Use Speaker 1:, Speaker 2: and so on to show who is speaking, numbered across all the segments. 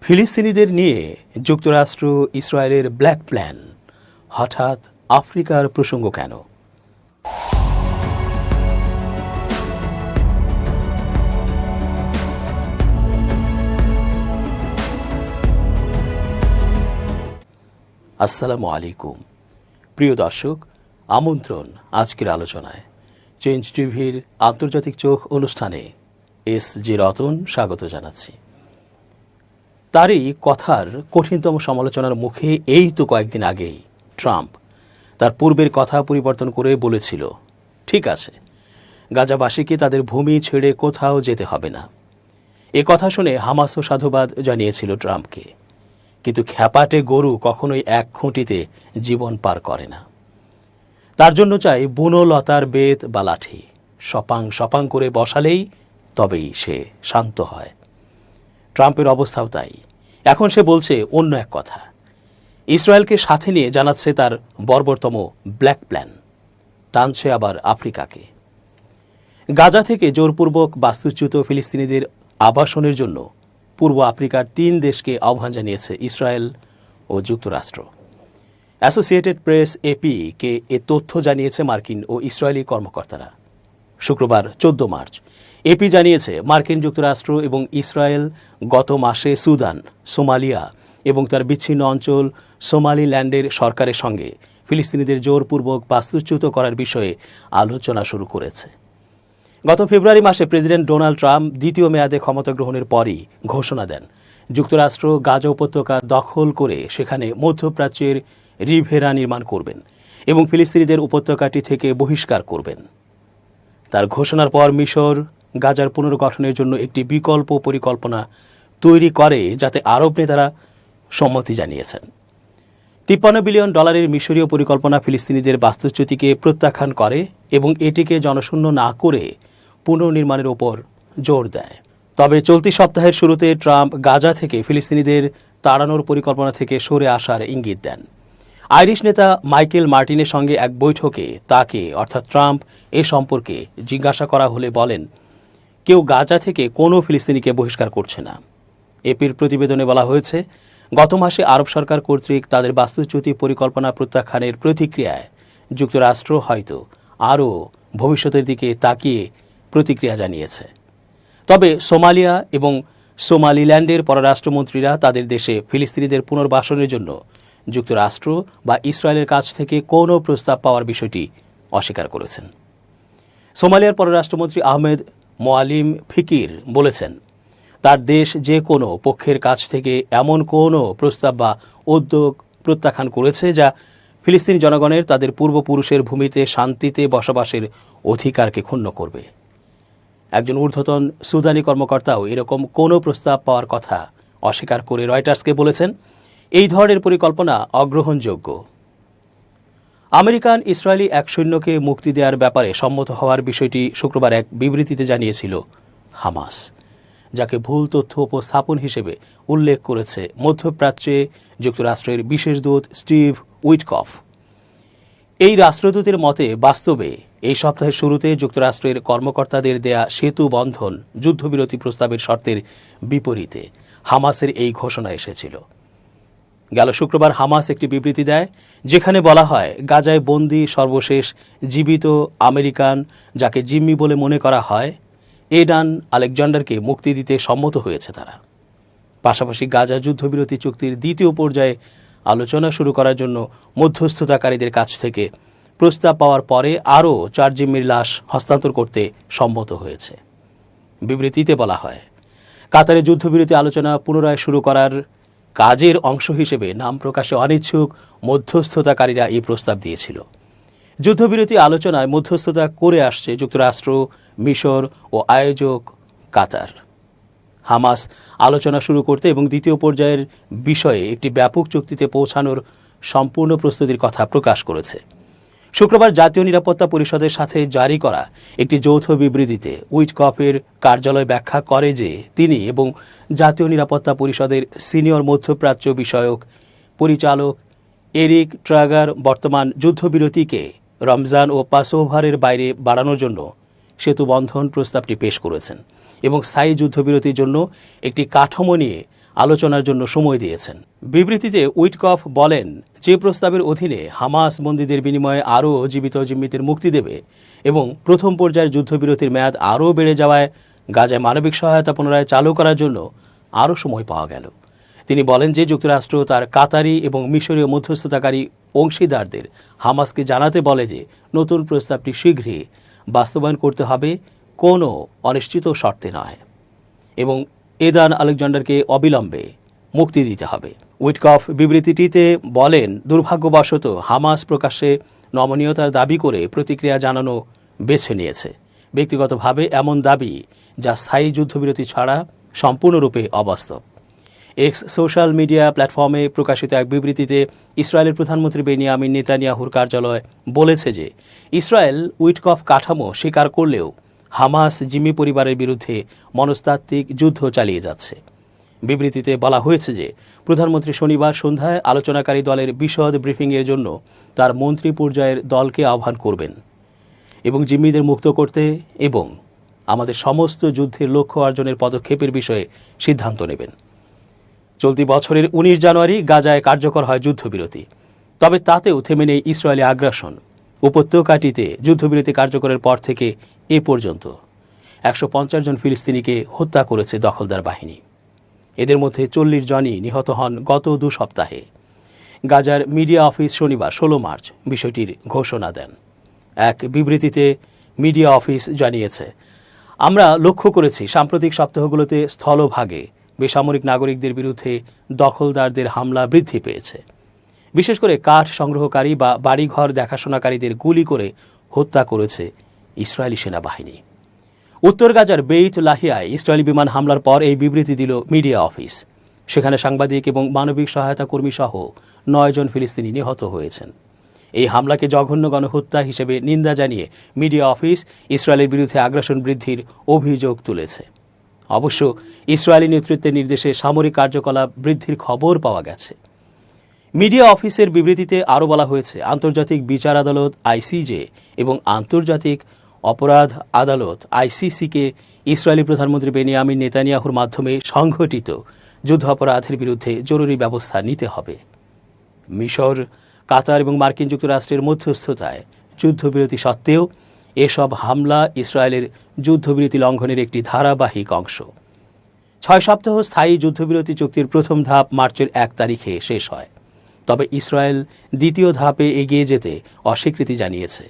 Speaker 1: ফিলিস্তিনিদের নিয়ে যুক্তরাষ্ট্র ইসরায়েলের ব্ল্যাক প্ল্যান, হঠাৎ আফ্রিকার প্রসঙ্গ কেন? আসসালামু আলাইকুম প্রিয় দর্শক, আমন্ত্রণ আজকের আলোচনায়। চেঞ্জ টিভির আন্তর্জাতিক চোখ অনুষ্ঠানে এস.জি. রতন স্বাগত জানাচ্ছি। তারই কথার কঠিনতম সমালোচনার মুখে এই তো কয়েকদিন আগেই ট্রাম্প তার পূর্বের কথা পরিবর্তন করে বলেছিল, ঠিক আছে, গাজাবাসীকে তাদের ভূমি ছেড়ে কোথাও যেতে হবে না। এ কথা শুনে হামাসও সাধুবাদ জানিয়েছিল ট্রাম্পকে। কিন্তু খ্যাপাটে গরু কখনোই এক খুঁটিতে জীবন পার করে না। তার জন্য চাই বুনো লতার বেত বা লাঠি, সপাং সপাং করে বসালেই তবেই সে শান্ত হয়। ট্রাম্পের অবস্থাও তাই। এখন সে বলছে অন্য এক কথা, ইসরায়েলকে সাথে নিয়ে জানাচ্ছে তার বর্বরতম ব্ল্যাক প্ল্যান, টানছে আবার আফ্রিকাকে। গাজা থেকে জোরপূর্বক বাস্তুচ্যুত ফিলিস্তিনিদের আবাসনের জন্য পূর্ব আফ্রিকার 3 দেশকে আহ্বান জানিয়েছে ইসরায়েল ও যুক্তরাষ্ট্র। অ্যাসোসিয়েটেড প্রেস এপি-কে এ তথ্য জানিয়েছে মার্কিন ও ইসরায়েলি কর্মকর্তারা। শুক্রবার 14 মার্চ এপি জানিয়েছে, মার্কিন যুক্তরাষ্ট্র এবং ইসরায়েল গত মাসে সুদান, সোমালিয়া এবং তার বিচ্ছিন্ন অঞ্চল সোমালিল্যান্ডের সরকারের সঙ্গে ফিলিস্তিনিদের জোরপূর্বক বাস্তুচ্যুত করার বিষয়ে আলোচনা শুরু করেছে। গত ফেব্রুয়ারি মাসে প্রেসিডেন্ট ডোনাল্ড ট্রাম্প দ্বিতীয় মেয়াদে ক্ষমতা গ্রহণের পরই ঘোষণা দেন, যুক্তরাষ্ট্র গাজা উপত্যকা দখল করে সেখানে মধ্যপ্রাচ্যের রিভেরা নির্মাণ করবেন এবং ফিলিস্তিনিদের উপত্যকাটি থেকে বহিষ্কার করবেন। তার ঘোষণার পর মিশর গাজার পুনর্গঠনের জন্য একটি বিকল্প পরিকল্পনা তৈরি করে, যাতে আরব নেতারা সম্মতি জানিয়েছেন। $53 বিলিয়ন মিশরীয় পরিকল্পনা ফিলিস্তিনিদের বাস্তুচ্যুতিকে প্রত্যাখ্যান করে এবং এটিকে জনশূন্য না করে পুনর্নির্মাণের ওপর জোর দেয়। তবে চলতি সপ্তাহের শুরুতে ট্রাম্প গাজা থেকে ফিলিস্তিনিদের তাড়ানোর পরিকল্পনা থেকে সরে আসার ইঙ্গিত দেন। আইরিশ নেতা মাইকেল মার্টিনের সঙ্গে এক বৈঠকে তাকে অর্থাৎ ট্রাম্প এ সম্পর্কে জিজ্ঞাসা করা হলে বলেন, কেউ গাজা থেকে কোনো ফিলিস্তিনিকে বহিষ্কার করছে না। এপির প্রতিবেদনে বলা হয়েছে, গত মাসে আরব সরকার কর্তৃক তাদের বাস্তুচ্যুতি পরিকল্পনা প্রত্যাখ্যানের প্রতিক্রিয়ায় যুক্তরাষ্ট্র হয়তো আরও ভবিষ্যতের দিকে তাকিয়ে প্রতিক্রিয়া জানিয়েছে। তবে সোমালিয়া এবং সোমালিল্যান্ডের পররাষ্ট্রমন্ত্রীরা তাদের দেশে ফিলিস্তিনিদের পুনর্বাসনের জন্য যুক্তরাষ্ট্র বা ইসরায়েলের কাছ থেকে কোনো প্রস্তাব পাওয়ার বিষয়টি অস্বীকার করেছেন। সোমালিয়ার পররাষ্ট্রমন্ত্রী আহমেদ মোয়ালিম ফিকির বলেছেন, তার দেশ যে কোনো পক্ষের কাছ থেকে এমন কোনো প্রস্তাব বা উদ্যোগ প্রত্যাখ্যান করেছে যা ফিলিস্তিনি জনগণের তাদের পূর্বপুরুষের ভূমিতে শান্তিতে বসবাসের অধিকারকে ক্ষুণ্ণ করবে। একজন ঊর্ধ্বতন সুদানি কর্মকর্তাও এরকম কোনো প্রস্তাব পাওয়ার কথা অস্বীকার করে রয়টার্সকে বলেছেন, এই ধরনের পরিকল্পনা অগ্রহণযোগ্য। আমেরিকান ইসরায়েলি এক সৈন্যকে মুক্তি দেওয়ার ব্যাপারে সম্মত হওয়ার বিষয়টি শুক্রবার এক বিবৃতিতে জানিয়েছিল হামাস, যাকে ভুল তথ্য উপস্থাপন হিসেবে উল্লেখ করেছে মধ্যপ্রাচ্যে যুক্তরাষ্ট্রের বিশেষ দূত স্টিভ উইটকফ। এই রাষ্ট্রদূতের মতে, বাস্তবে এই সপ্তাহের শুরুতে যুক্তরাষ্ট্রের কর্মকর্তাদের দেয়া সেতু বন্ধন যুদ্ধবিরতি প্রস্তাবের শর্তের বিপরীতে হামাসের এই ঘোষণা এসেছিল। গেল শুক্রবার হামাস একটি বিবৃতি দেয়, যেখানে বলা হয়, গাজায় বন্দী সর্বশেষ জীবিত আমেরিকান, যাকে জিম্মি বলে মনে করা হয়, এডান আলেকজান্ডারকে মুক্তি দিতে সম্মত হয়েছে তারা। পাশাপাশি গাজা যুদ্ধবিরতি চুক্তির দ্বিতীয় পর্যায়ে আলোচনা শুরু করার জন্য মধ্যস্থতাকারীদের কাছ থেকে প্রস্তাব পাওয়ার পরে আরও 4 জিম্মির লাশ হস্তান্তর করতে সম্মত হয়েছে। বিবৃতিতে বলা হয়, কাতারে যুদ্ধবিরতি আলোচনা পুনরায় শুরু করার কাজের অংশ হিসেবে নাম প্রকাশে অনিচ্ছুক মধ্যস্থতাকারীরা এই প্রস্তাব দিয়েছিল। যুদ্ধবিরতি আলোচনায় মধ্যস্থতা করে আসছে যুক্তরাষ্ট্র, মিশর ও আয়োজক কাতার। হামাস আলোচনা শুরু করতে এবং দ্বিতীয় পর্যায়ের বিষয়ে একটি ব্যাপক চুক্তিতে পৌঁছানোর সম্পূর্ণ প্রস্তুতির কথা প্রকাশ করেছে। শুক্রবার জাতীয় নিরাপত্তা পরিষদের সাথে জারি করা একটি যৌথ বিবৃতিতে উইটকফের কার্যালয় ব্যাখ্যা করে যে তিনি এবং জাতীয় নিরাপত্তা পরিষদের সিনিয়র মধ্যপ্রাচ্য বিষয়ক পরিচালক এরিক ট্রাগার বর্তমান যুদ্ধবিরতিকে রমজান ও পাসওভারের বাইরে বাড়ানোর জন্য সেতু বন্ধন প্রস্তাবটি পেশ করেছেন এবং স্থায়ী যুদ্ধবিরতির জন্য একটি কাঠামো নিয়ে আলোচনার জন্য সময় দিয়েছেন। বিবৃতিতে উইটকফ বলেন, যে প্রস্তাবের অধীনে হামাস বন্দীদের বিনিময়ে আরও জীবিত জিম্মিদের মুক্তি দেবে এবং প্রথম পর্যায়ের যুদ্ধবিরতির মেয়াদ আরও বেড়ে যাওয়ায় গাজায় মানবিক সহায়তা পুনরায় চালু করার জন্য আরও সময় পাওয়া গেল। তিনি বলেন যে যুক্তরাষ্ট্র তার কাতারি এবং মিশরীয় মধ্যস্থতাকারী অংশীদারদের হামাসকে জানাতে বলে যে নতুন প্রস্তাবটি শীঘ্রই বাস্তবায়ন করতে হবে, কোনো অনিশ্চিত শর্তে নয়, এবং এদান আলেকজান্ডারকে অবিলম্বে মুক্তি দিতে হবে। উইটকফ বিবৃতিটিতে বলেন, দুর্ভাগ্যবশত হামাস প্রকাশ্যে নমনীয়তার দাবি করে প্রতিক্রিয়া জানানো বেছে নিয়েছে। ব্যক্তিগতভাবে এমন দাবি যা স্থায়ী যুদ্ধবিরতি ছাড়া সম্পূর্ণরূপে অবাস্তব। এক্স সোশ্যাল মিডিয়া প্ল্যাটফর্মে প্রকাশিত এক বিবৃতিতে ইসরায়েলের প্রধানমন্ত্রী বেনিয়ামিন নেতানিয়াহুর কার্যালয় বলেছে যে ইসরায়েল উইটকফ কাঠামো স্বীকার করলেও হামাস জিম্মি পরিবারের বিরুদ্ধে মনস্তাত্ত্বিক যুদ্ধ চালিয়ে যাচ্ছে। বিবৃতিতে বলা হয়েছে যে প্রধানমন্ত্রী শনিবার সন্ধ্যায় আলোচনাকারী দলের বিশদ ব্রিফিংয়ের জন্য তার মন্ত্রী পর্যায়ের দলকে আহ্বান করবেন এবং জিম্মিদের মুক্ত করতে এবং আমাদের সমস্ত যুদ্ধের লক্ষ্য অর্জনের পদক্ষেপের বিষয়ে সিদ্ধান্ত নেবেন। চলতি বছরের 19 জানুয়ারি গাজায় কার্যকর হয় যুদ্ধবিরতি, তবে তাতেও থেমে নেই ইসরায়েলি আগ্রাসন। উপত্যকাটিতে যুদ্ধবিরতি কার্যকরের পর থেকে এ পর্যন্ত 150 জন ফিলিস্তিনিকে হত্যা করেছে দখলদার বাহিনী। এদের মধ্যে 40 জনই নিহত হন গত 2 সপ্তাহে। গাজার মিডিয়া অফিস শনিবার 16 মার্চ বিষয়টির ঘোষণা দেন। এক বিবৃতিতে মিডিয়া অফিস জানিয়েছে, আমরা লক্ষ্য করেছি সাম্প্রতিক সপ্তাহগুলোতে স্থলভাগে বেসামরিক নাগরিকদের বিরুদ্ধে দখলদারদের হামলা বৃদ্ধি পেয়েছে। বিশেষ করে কাঠ সংগ্রহকারী বা বাড়িঘর দেখাশোনাকারীদের গুলি করে হত্যা করেছে ইসরায়েলি সেনাবাহিনী। উত্তর গাজার বেইত লাহিয়ায় ইসরায়েলি বিমান হামলার পর এই বিবৃতি দিল মিডিয়া অফিস। সেখানে সাংবাদিক এবং মানবিক সহায়তা কর্মী সহ 9 জন ফিলিস্তিনি নিহত হয়েছেন। এই হামলাকে জঘন্য গণহত্যা হিসেবে নিন্দা জানিয়ে মিডিয়া অফিস ইসরায়েলের বিরুদ্ধে আগ্রাসন বৃদ্ধির অভিযোগ তুলেছে। অবশ্য ইসরায়েলি নেতৃত্বের নির্দেশে সামরিক কার্যকলাপ বৃদ্ধির খবর পাওয়া গেছে। মিডিয়া অফিসের বিবৃতিতে আরও বলা হয়েছে, আন্তর্জাতিক বিচার আদালত আইসিজে এবং আন্তর্জাতিক অপরাধ আদালত আইসিসিকে ইসরায়েলি প্রধানমন্ত্রী বেনিয়ামিন নেতানিয়াহুর মাধ্যমে সংঘটিত যুদ্ধাপরাধের বিরুদ্ধে জরুরি ব্যবস্থা নিতে হবে। মিশর, কাতার এবং মার্কিন যুক্তরাষ্ট্রের মধ্যস্থতায় যুদ্ধবিরতি সত্ত্বেও এসব হামলা ইসরায়েলের যুদ্ধবিরতি লঙ্ঘনের একটি ধারাবাহিক অংশ। 6 সপ্তাহ স্থায়ী যুদ্ধবিরতি চুক্তির প্রথম ধাপ মার্চের 1 তারিখে শেষ হয়, তবে ইসরায়েল দ্বিতীয় ধাপে এগিয়ে যেতে অস্বীকৃতি জানিয়েছে।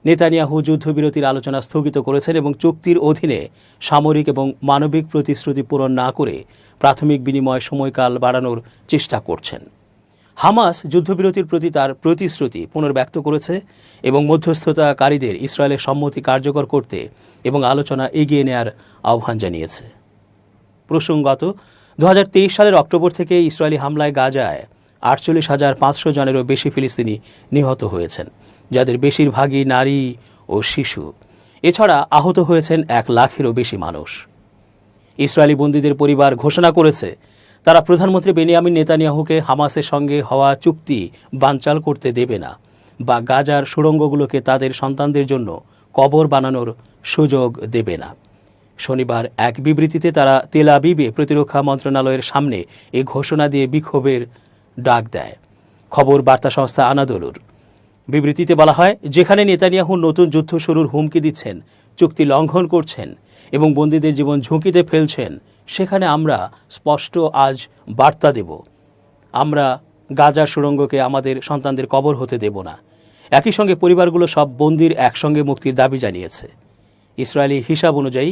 Speaker 1: নেতানিয়াহু যুদ্ধবিরতির আলোচনা স্থগিত করেছেন এবং চুক্তির অধীনে সামরিক এবং মানবিক প্রতিশ্রুতি পূরণ না করে প্রাথমিক বিনিময় সময়কাল বাড়ানোর চেষ্টা করছেন। হামাস যুদ্ধবিরতির প্রতি তার প্রতিশ্রুতি পুনর্ব্যক্ত করেছে এবং মধ্যস্থতাকারীদের ইসরায়েলের সম্মতি কার্যকর করতে এবং আলোচনা এগিয়ে নেয়ার আহ্বান জানিয়েছে। প্রসঙ্গত, 2023 সালের অক্টোবর থেকে ইসরায়েলি হামলায় গাজায় 48,500 জনেরও বেশি ফিলিস্তিনি নিহত হয়েছেন, যাদের বেশিরভাগই নারী ও শিশু। এছাড়া আহত হয়েছেন 1 লাখেরও বেশি মানুষ। ইসরায়েলি বন্দীদের পরিবার ঘোষণা করেছে তারা প্রধানমন্ত্রী বেনিয়ামিন নেতানিয়াহুকে হামাসের সঙ্গে হওয়া চুক্তি বানচাল করতে দেবে না বা গাজার সুড়ঙ্গগুলোকে তাদের সন্তানদের জন্য কবর বানানোর সুযোগ দেবে না। শনিবার এক বিবৃতিতে তারা তেল আবিবে প্রতিরক্ষা মন্ত্রণালয়ের সামনে এই ঘোষণা দিয়ে বিক্ষোভের ডাক দেয়। খবর বার্তা সংস্থা আনাদোলুর বিবৃতিতে বলা হয়, যেখানে নেতানিয়াহু নতুন যুদ্ধ শুরুর হুমকি দিচ্ছেন, চুক্তি লঙ্ঘন করছেন এবং বন্দীদের জীবন ঝুঁকিতে ফেলছেন, সেখানে আমরা স্পষ্ট আজ বার্তা দেব, আমরা গাজার সুড়ঙ্গকে আমাদের সন্তানদের কবর হতে দেব না। একই সঙ্গে পরিবারগুলো সব বন্দীর একসঙ্গে মুক্তির দাবি জানিয়েছে। ইসরায়েলি হিসাব অনুযায়ী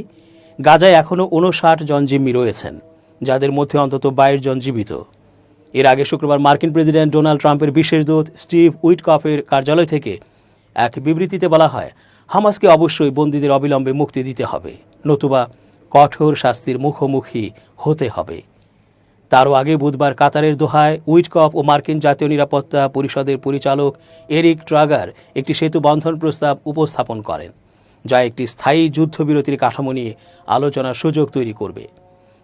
Speaker 1: গাজায় এখনও 59 জন জিম্মি রয়েছেন, যাদের মধ্যে অন্তত 22 জন জীবিত। এর আগে শুক্রবার মার্কিন প্রেসিডেন্ট ডোনাল্ড ট্রাম্পের বিশেষ দূত স্টিভ উইটকফের কার্যালয় থেকে এক বিবৃতিতে বলা হয়, হামাসকে অবশ্যই বন্দীদের অবিলম্বে মুক্তি দিতে হবে, নতুবা কঠোর শাস্তির মুখোমুখি হতে হবে। তারও আগে বুধবার কাতারের দোহায় উইটকফ ও মার্কিন জাতীয় নিরাপত্তা পরিষদের পরিচালক এরিক ট্রাগার একটি সেতু বন্ধন প্রস্তাব উপস্থাপন করেন, যা একটি স্থায়ী যুদ্ধবিরতির কাঠামো নিয়ে আলোচনার সুযোগ তৈরি করবে।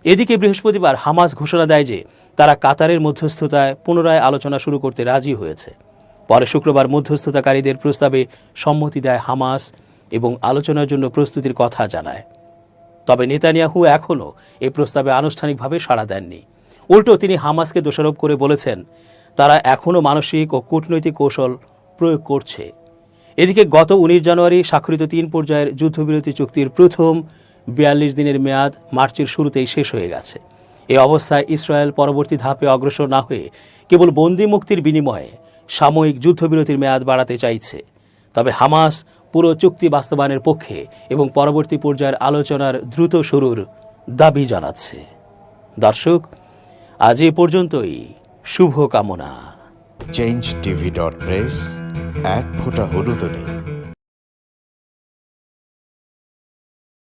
Speaker 1: এদিকে বৃহস্পতিবার হামাস ঘোষণা দেয় যে তারা কাতারের মধ্যস্থতায় পুনরায় আলোচনা শুরু করতে রাজি হয়েছে। পরে শুক্রবার মধ্যস্থতাকারীদের প্রস্তাবে সম্মতি দেয় হামাস এবং আলোচনার জন্য প্রস্তুতির কথা জানায়। তবে নেতানিয়াহু এখনও এই প্রস্তাবে আনুষ্ঠানিকভাবে সাড়া দেননি। উল্টো তিনি হামাসকে দোষারোপ করে বলেছেন, তারা এখনও মানসিক ও কূটনৈতিক কৌশল প্রয়োগ করছে। এদিকে গত 19 জানুয়ারি স্বাক্ষরিত 3 পর্যায়ের যুদ্ধবিরতি চুক্তির প্রথম 42 দিনের মেয়াদ মার্চের শুরুতেই শেষ হয়ে গেছে। এই অবস্থায় ইসরায়েল পরবর্তী ধাপে অগ্রসর না হয়ে কেবল বন্দি মুক্তির বিনিময়ে সাময়িক যুদ্ধবিরতির মেয়াদ বাড়াতে চাইছে। তবে হামাস পুরো চুক্তি বাস্তবায়নের পক্ষে এবং পরবর্তী পর্যায়ের আলোচনার দ্রুত শুরুর দাবি জানাচ্ছে। দর্শক, আজ এ পর্যন্তই। শুভকামনা।
Speaker 2: change tv.press এক ফোঁটা হলুদ নেই।